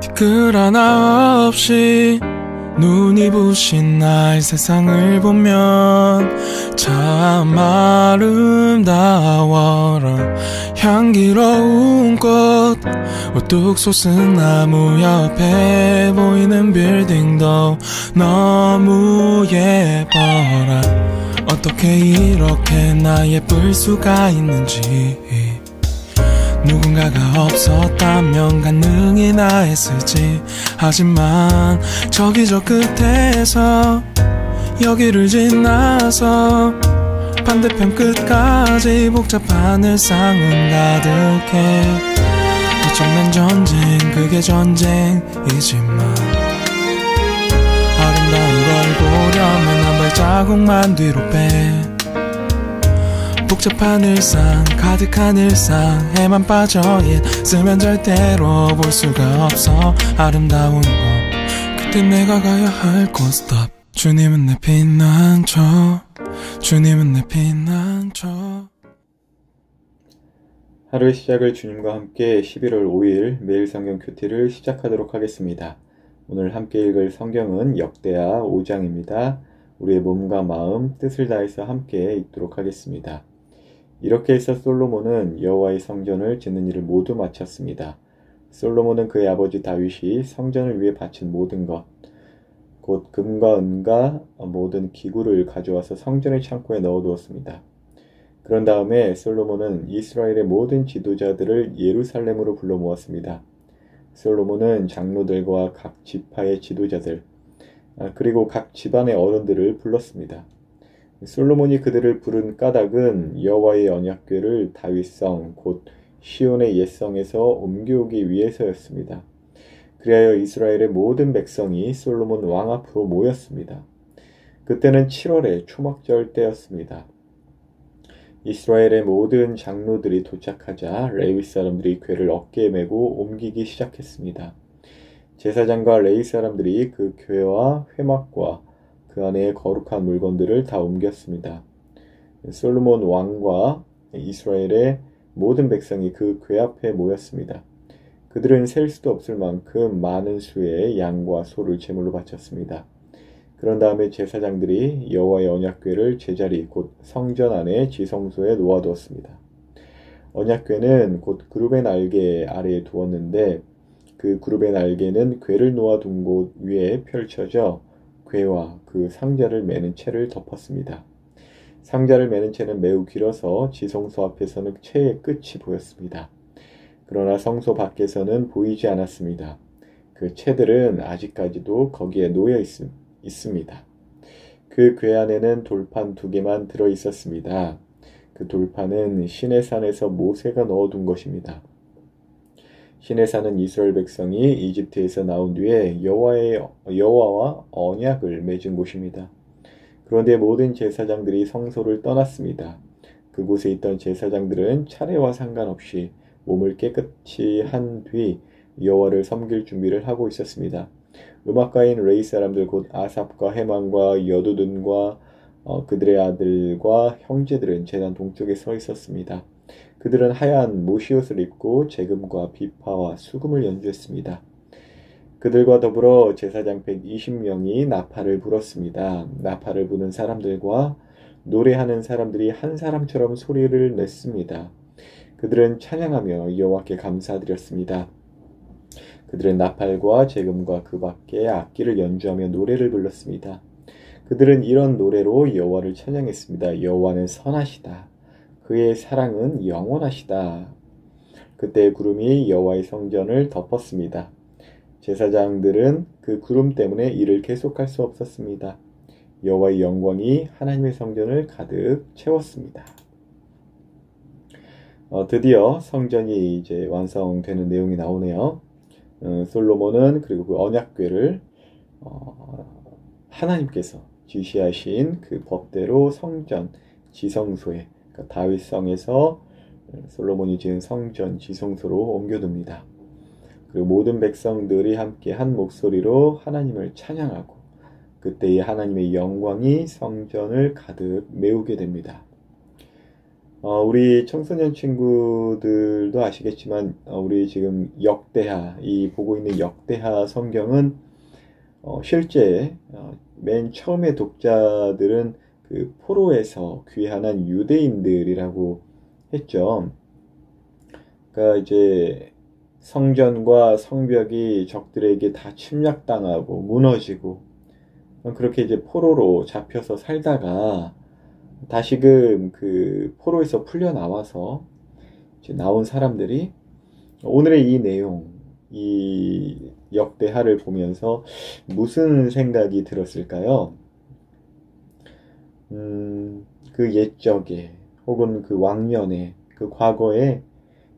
티끌 하나 없이 눈이 부신 나의 세상을 보면 참 아름다워라. 향기로운 꽃 우뚝 솟은 나무 옆에 보이는 빌딩도 너무 예뻐라. 어떻게 이렇게 나 예쁠 수가 있는지. 누군가가 없었다면 가능히 나 했을지. 하지만 저기 저 끝에서 여기를 지나서 반대편 끝까지 복잡한 일상은 가득해. 어쩌면 전쟁 그게 전쟁이지만 아름다운 걸 보려면 한 발자국만 뒤로 빼. 복잡한 일상 가득한 일상에만 빠져 있으면 절대로 볼 수가 없어 아름다운 거. 그때 내가 가야 할 곳 stop. 주님은 내 피난처, 주님은 내 피난처. 하루의 시작을 주님과 함께 11월 5일 매일 성경 큐티를 시작하도록 하겠습니다. 오늘 함께 읽을 성경은 역대하 5장입니다. 우리의 몸과 마음, 뜻을 다해서 함께 읽도록 하겠습니다. 이렇게 해서 솔로몬은 여호와의 성전을 짓는 일을 모두 마쳤습니다. 솔로몬은 그의 아버지 다윗이 성전을 위해 바친 모든 것, 곧 금과 은과 모든 기구를 가져와서 성전의 창고에 넣어두었습니다. 그런 다음에 솔로몬은 이스라엘의 모든 지도자들을 예루살렘으로 불러 모았습니다. 솔로몬은 장로들과 각 지파의 지도자들, 그리고 각 집안의 어른들을 불렀습니다. 솔로몬이 그들을 부른 까닭은 여호와의 언약궤를 다윗성 곧 시온의 옛성에서 옮겨오기 위해서였습니다. 그리하여 이스라엘의 모든 백성이 솔로몬 왕 앞으로 모였습니다. 그때는 7월의 초막절 때였습니다. 이스라엘의 모든 장로들이 도착하자 레위 사람들이 궤를 어깨에 메고 옮기기 시작했습니다. 제사장과 레위 사람들이 그 궤와 회막과 그 안에 거룩한 물건들을 다 옮겼습니다. 솔로몬 왕과 이스라엘의 모든 백성이 그 궤 앞에 모였습니다. 그들은 셀 수도 없을 만큼 많은 수의 양과 소를 제물로 바쳤습니다. 그런 다음에 제사장들이 여호와의 언약궤를 제자리 곧 성전 안에 지성소에 놓아두었습니다. 언약궤는 곧 그룹의 날개 아래에 두었는데 그 그룹의 날개는 궤를 놓아둔 곳 위에 펼쳐져 궤와 그 상자를 매는 채를 덮었습니다. 상자를 매는 채는 매우 길어서 지성소 앞에서는 채의 끝이 보였습니다. 그러나 성소 밖에서는 보이지 않았습니다. 그 채들은 아직까지도 거기에 놓여 있습니다. 그 궤 안에는 돌판 2개만 들어 있었습니다. 그 돌판은 시내산에서 모세가 넣어둔 것입니다. 시내산은 이스라엘 백성이 이집트에서 나온 뒤에 여호와와 언약을 맺은 곳입니다. 그런데 모든 제사장들이 성소를 떠났습니다. 그곳에 있던 제사장들은 차례와 상관없이 몸을 깨끗이 한 뒤 여호와를 섬길 준비를 하고 있었습니다. 음악가인 레위 사람들 곧 아삽과 헤만과 여두둔과 그들의 아들과 형제들은 제단 동쪽에 서 있었습니다. 그들은 하얀 모시옷을 입고 제금과 비파와 수금을 연주했습니다. 그들과 더불어 제사장 120명이 나팔을 불었습니다. 나팔을 부는 사람들과 노래하는 사람들이 한 사람처럼 소리를 냈습니다. 그들은 찬양하며 여호와께 감사드렸습니다. 그들은 나팔과 제금과 그 밖에 악기를 연주하며 노래를 불렀습니다. 그들은 이런 노래로 여호와를 찬양했습니다. 여호와는 선하시다. 그의 사랑은 영원하시다. 그때 구름이 여호와의 성전을 덮었습니다. 제사장들은 그 구름 때문에 일을 계속할 수 없었습니다. 여호와의 영광이 하나님의 성전을 가득 채웠습니다. 드디어 성전이 이제 완성되는 내용이 나오네요. 솔로몬은 그리고 그 언약궤를 하나님께서 지시하신 그 법대로 성전 지성소에 그러니까 다윗성에서 솔로몬이 지은 성전 지성소로 옮겨둡니다. 그리고 모든 백성들이 함께 한 목소리로 하나님을 찬양하고 그때의 하나님의 영광이 성전을 가득 메우게 됩니다. 우리 청소년 친구들도 아시겠지만, 우리 지금 역대하, 이 보고 있는 역대하 성경은, 실제, 맨 처음에 독자들은 그 포로에서 귀환한 유대인들이라고 했죠. 그러니까 이제 성전과 성벽이 적들에게 다 침략당하고 무너지고, 그렇게 이제 포로로 잡혀서 살다가 다시금 그 포로에서 풀려 나와서 이제 나온 사람들이 오늘의 이 내용, 이 역대하를 보면서 무슨 생각이 들었을까요? 그 옛적에 혹은 그 왕년에 그 과거에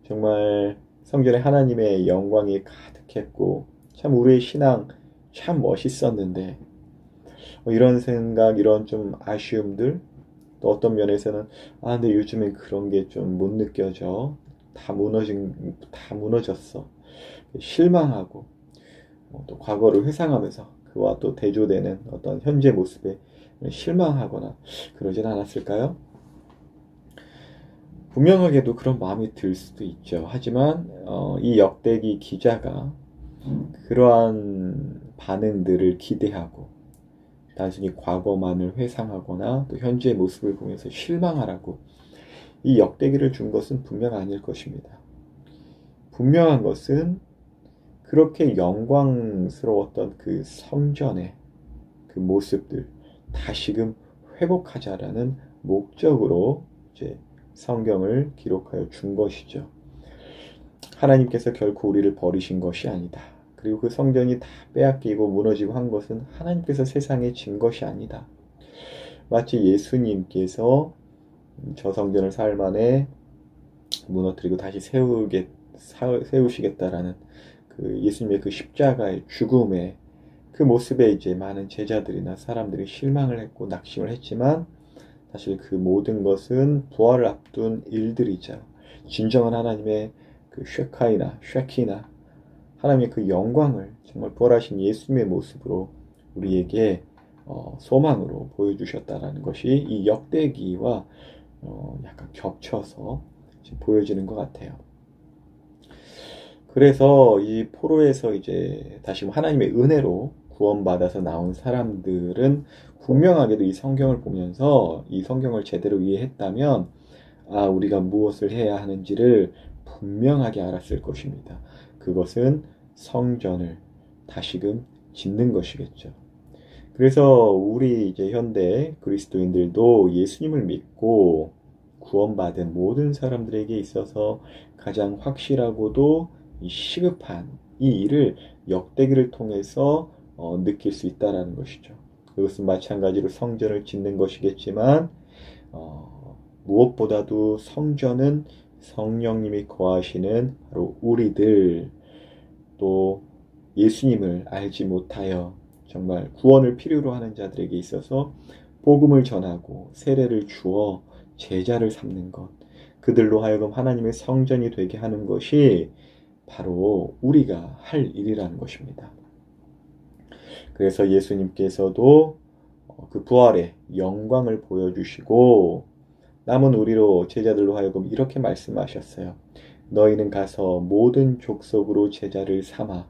정말 성전에 하나님의 영광이 가득했고 참 우리의 신앙 참 멋있었는데 이런 생각, 이런 좀 아쉬움들 또 어떤 면에서는 근데 요즘엔 그런 게 좀 못 느껴져. 다 무너졌어. 실망하고 또 과거를 회상하면서 그와 또 대조되는 어떤 현재 모습에 실망하거나 그러진 않았을까요? 분명하게도 그런 마음이 들 수도 있죠. 하지만 이 역대기 기자가 그러한 반응들을 기대하고 단순히 과거만을 회상하거나 또 현재의 모습을 보면서 실망하라고 이 역대기를 준 것은 분명 아닐 것입니다. 분명한 것은 그렇게 영광스러웠던 그 성전의 그 모습들 다시금 회복하자라는 목적으로 이제 성경을 기록하여 준 것이죠. 하나님께서 결코 우리를 버리신 것이 아니다. 그리고 그 성전이 다 빼앗기고 무너지고 한 것은 하나님께서 세상에 진 것이 아니다. 마치 예수님께서 저 성전을 사흘 만에 무너뜨리고 다시 세우시겠다라는 그 예수님의 그 십자가의 죽음의 그 모습에 이제 많은 제자들이나 사람들이 실망을 했고 낙심을 했지만 사실 그 모든 것은 부활을 앞둔 일들이자 진정한 하나님의 그 쉐키나 하나님의 그 영광을 정말 부활하신 예수님의 모습으로 우리에게 소망으로 보여주셨다라는 것이 이 역대기와 약간 겹쳐서 보여지는 것 같아요. 그래서 이 포로에서 이제 다시 하나님의 은혜로 구원받아서 나온 사람들은 분명하게도 이 성경을 보면서 이 성경을 제대로 이해했다면 우리가 무엇을 해야 하는지를 분명하게 알았을 것입니다. 그것은 성전을 다시금 짓는 것이겠죠. 그래서 우리 이제 현대 그리스도인들도 예수님을 믿고 구원받은 모든 사람들에게 있어서 가장 확실하고도 시급한 이 일을 역대기를 통해서 느낄 수 있다는 것이죠. 그것은 마찬가지로 성전을 짓는 것이겠지만 무엇보다도 성전은 성령님이 거하시는 바로 우리들 또 예수님을 알지 못하여 정말 구원을 필요로 하는 자들에게 있어서 복음을 전하고 세례를 주어 제자를 삼는 것, 그들로 하여금 하나님의 성전이 되게 하는 것이 바로 우리가 할 일이라는 것입니다. 그래서 예수님께서도 그 부활의 영광을 보여주시고 남은 우리로 제자들로 하여금 이렇게 말씀하셨어요. 너희는 가서 모든 족속으로 제자를 삼아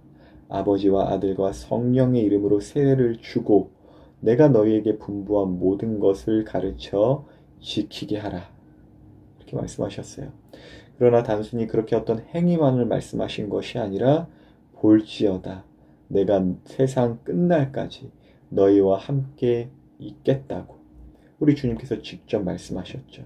아버지와 아들과 성령의 이름으로 세례를 주고 내가 너희에게 분부한 모든 것을 가르쳐 지키게 하라. 이렇게 말씀하셨어요. 그러나 단순히 그렇게 어떤 행위만을 말씀하신 것이 아니라 볼지어다 내가 세상 끝날까지 너희와 함께 있겠다고 우리 주님께서 직접 말씀하셨죠.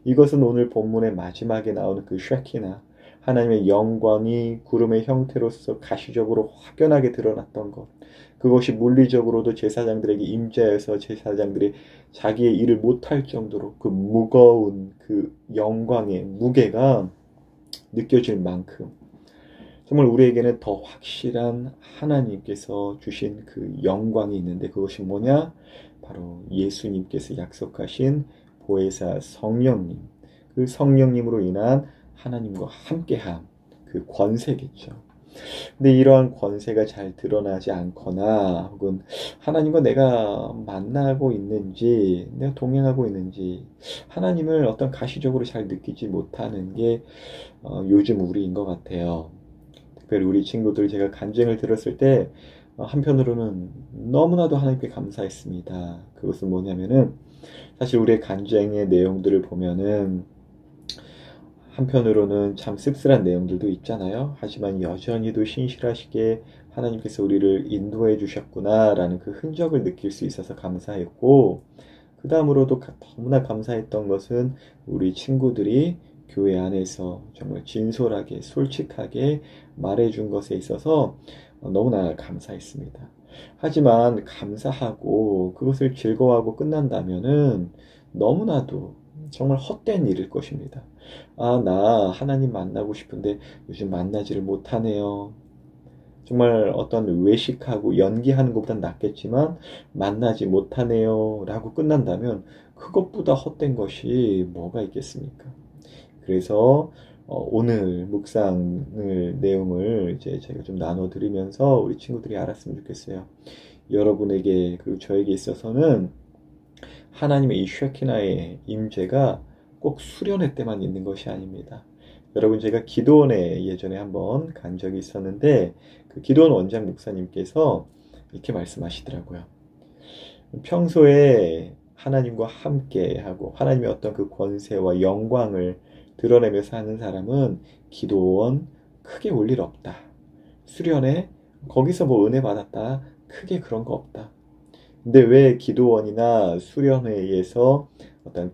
이것은 오늘 본문의 마지막에 나오는 그 쉐키나 하나님의 영광이 구름의 형태로서 가시적으로 확연하게 드러났던 것, 그것이 물리적으로도 제사장들에게 임재해서 제사장들이 자기의 일을 못할 정도로 그 무거운 그 영광의 무게가 느껴질 만큼 정말 우리에게는 더 확실한 하나님께서 주신 그 영광이 있는데 그것이 뭐냐? 바로 예수님께서 약속하신 보혜사 성령님, 그 성령님으로 인한 하나님과 함께함, 그 권세겠죠. 근데 이러한 권세가 잘 드러나지 않거나 혹은 하나님과 내가 만나고 있는지, 내가 동행하고 있는지, 하나님을 어떤 가시적으로 잘 느끼지 못하는 게 요즘 우리인 것 같아요. 특별히 우리 친구들 제가 간증을 들었을 때 한편으로는 너무나도 하나님께 감사했습니다. 그것은 뭐냐면은 사실 우리의 간증의 내용들을 보면은 한편으로는 참 씁쓸한 내용들도 있잖아요. 하지만 여전히도 신실하시게 하나님께서 우리를 인도해 주셨구나라는 그 흔적을 느낄 수 있어서 감사했고, 그 다음으로도 너무나 감사했던 것은 우리 친구들이 교회 안에서 정말 진솔하게 솔직하게 말해준 것에 있어서 너무나 감사했습니다. 하지만 감사하고 그것을 즐거워하고 끝난다면은 너무나도 정말 헛된 일일 것입니다. 아, 나 하나님 만나고 싶은데 요즘 만나지를 못하네요. 정말 어떤 외식하고 연기하는 것보단 낫겠지만 만나지 못하네요 라고 끝난다면 그것보다 헛된 것이 뭐가 있겠습니까? 그래서 오늘 묵상을 내용을 이제 제가 좀 나눠드리면서 우리 친구들이 알았으면 좋겠어요. 여러분에게 그리고 저에게 있어서는 하나님의 이 쉐키나의 임재가 꼭 수련회 때만 있는 것이 아닙니다. 여러분, 제가 기도원에 예전에 한번 간 적이 있었는데 그 기도원 원장 목사님께서 이렇게 말씀하시더라고요. 평소에 하나님과 함께하고 하나님의 어떤 그 권세와 영광을 드러내며 사는 사람은 기도원 크게 올 일 없다. 수련회 거기서 뭐 은혜 받았다. 크게 그런 거 없다. 근데 왜 기도원이나 수련회에서 어떤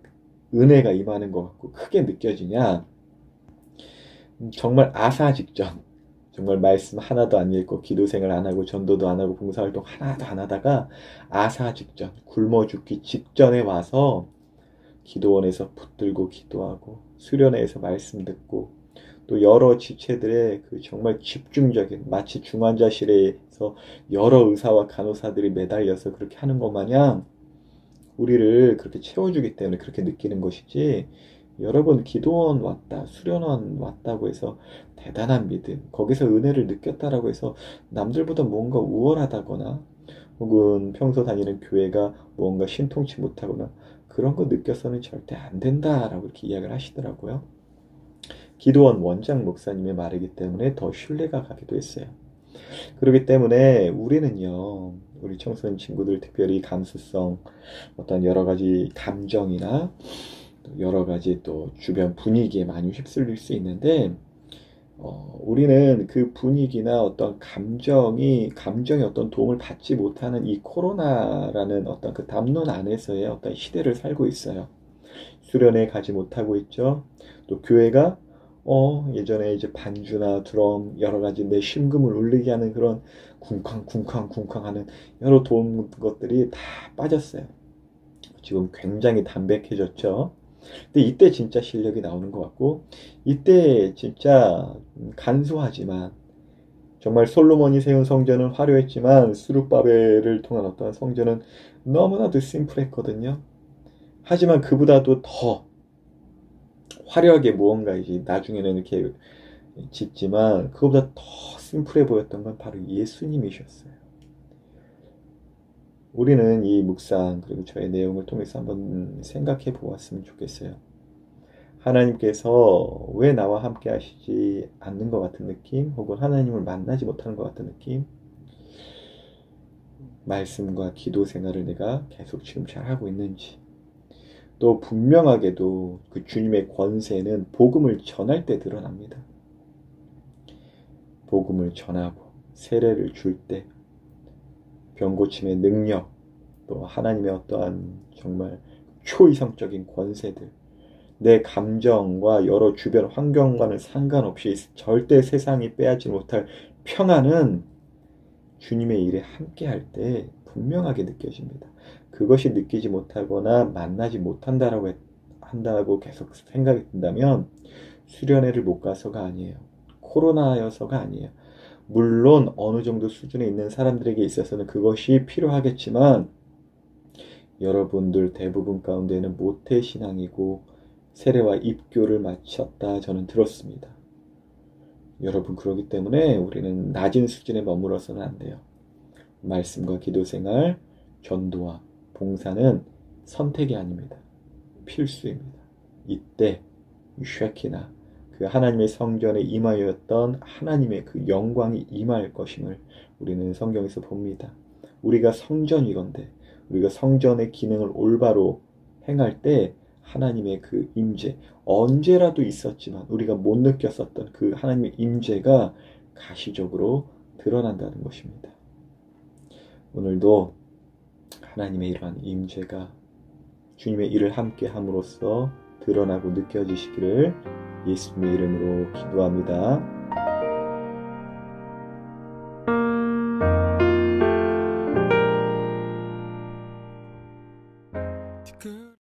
은혜가 임하는 것 같고 크게 느껴지냐? 정말 아사직전, 정말 말씀 하나도 안 읽고 기도 생활 안 하고 전도도 안 하고 봉사활동 하나도 안 하다가 아사직전, 굶어 죽기 직전에 와서 기도원에서 붙들고 기도하고 수련회에서 말씀 듣고 또 여러 지체들의 그 정말 집중적인 마치 중환자실에서 여러 의사와 간호사들이 매달려서 그렇게 하는 것 마냥 우리를 그렇게 채워주기 때문에 그렇게 느끼는 것이지, 여러분 기도원 왔다, 수련원 왔다고 해서 대단한 믿음, 거기서 은혜를 느꼈다라고 해서 남들보다 뭔가 우월하다거나 혹은 평소 다니는 교회가 뭔가 신통치 못하거나 그런 거 느껴서는 절대 안 된다라고 이렇게 이야기를 하시더라고요. 기도원 원장 목사님의 말이기 때문에 더 신뢰가 가기도 했어요. 그렇기 때문에 우리는요, 우리 청소년 친구들 특별히 감수성, 어떤 여러 가지 감정이나 여러 가지 또 주변 분위기에 많이 휩쓸릴 수 있는데, 우리는 그 분위기나 어떤 감정이 어떤 도움을 받지 못하는 이 코로나라는 어떤 그 담론 안에서의 어떤 시대를 살고 있어요. 수련회 가지 못하고 있죠. 또 교회가 예전에 이제 반주나 드럼 여러 가지 내 심금을 울리게 하는 그런 쿵쾅쿵쾅쿵쾅 하는 여러 도움 것들이 다 빠졌어요. 지금 굉장히 담백해졌죠. 근데 이때 진짜 실력이 나오는 것 같고, 이때 진짜 간소하지만 정말 솔로몬이 세운 성전은 화려했지만 스룹바벨을 통한 어떠한 성전은 너무나도 심플했거든요. 하지만 그보다도 더 화려하게 무언가 이제 나중에는 이렇게 짓지만 그거보다 더 심플해 보였던 건 바로 예수님이셨어요. 우리는 이 묵상 그리고 저의 내용을 통해서 한번 생각해 보았으면 좋겠어요. 하나님께서 왜 나와 함께 하시지 않는 것 같은 느낌, 혹은 하나님을 만나지 못하는 것 같은 느낌, 말씀과 기도 생활을 내가 계속 지금 잘하고 있는지, 또 분명하게도 그 주님의 권세는 복음을 전할 때 드러납니다. 복음을 전하고 세례를 줄 때, 병고침의 능력, 또 하나님의 어떠한 정말 초이성적인 권세들, 내 감정과 여러 주변 환경과는 상관없이 절대 세상이 빼앗지 못할 평안은 주님의 일에 함께할 때 분명하게 느껴집니다. 그것이 느끼지 못하거나 만나지 한다고 계속 생각이 든다면 수련회를 못 가서가 아니에요. 코로나여서가 아니에요. 물론 어느 정도 수준에 있는 사람들에게 있어서는 그것이 필요하겠지만 여러분들 대부분 가운데는 모태신앙이고 세례와 입교를 마쳤다 저는 들었습니다. 여러분, 그러기 때문에 우리는 낮은 수준에 머물러서는 안 돼요. 말씀과 기도 생활, 전도와 봉사는 선택이 아닙니다. 필수입니다. 이때 쉐키나 그 하나님의 성전에 임하였던 하나님의 그 영광이 임할 것임을 우리는 성경에서 봅니다. 우리가 성전이건데 우리가 성전의 기능을 올바로 행할 때 하나님의 그 임재, 언제라도 있었지만 우리가 못 느꼈었던 그 하나님의 임재가 가시적으로 드러난다는 것입니다. 오늘도 하나님의 이러한 임재가 주님의 일을 함께 함으로써 드러나고 느껴지시기를 예수님의 이름으로 기도합니다.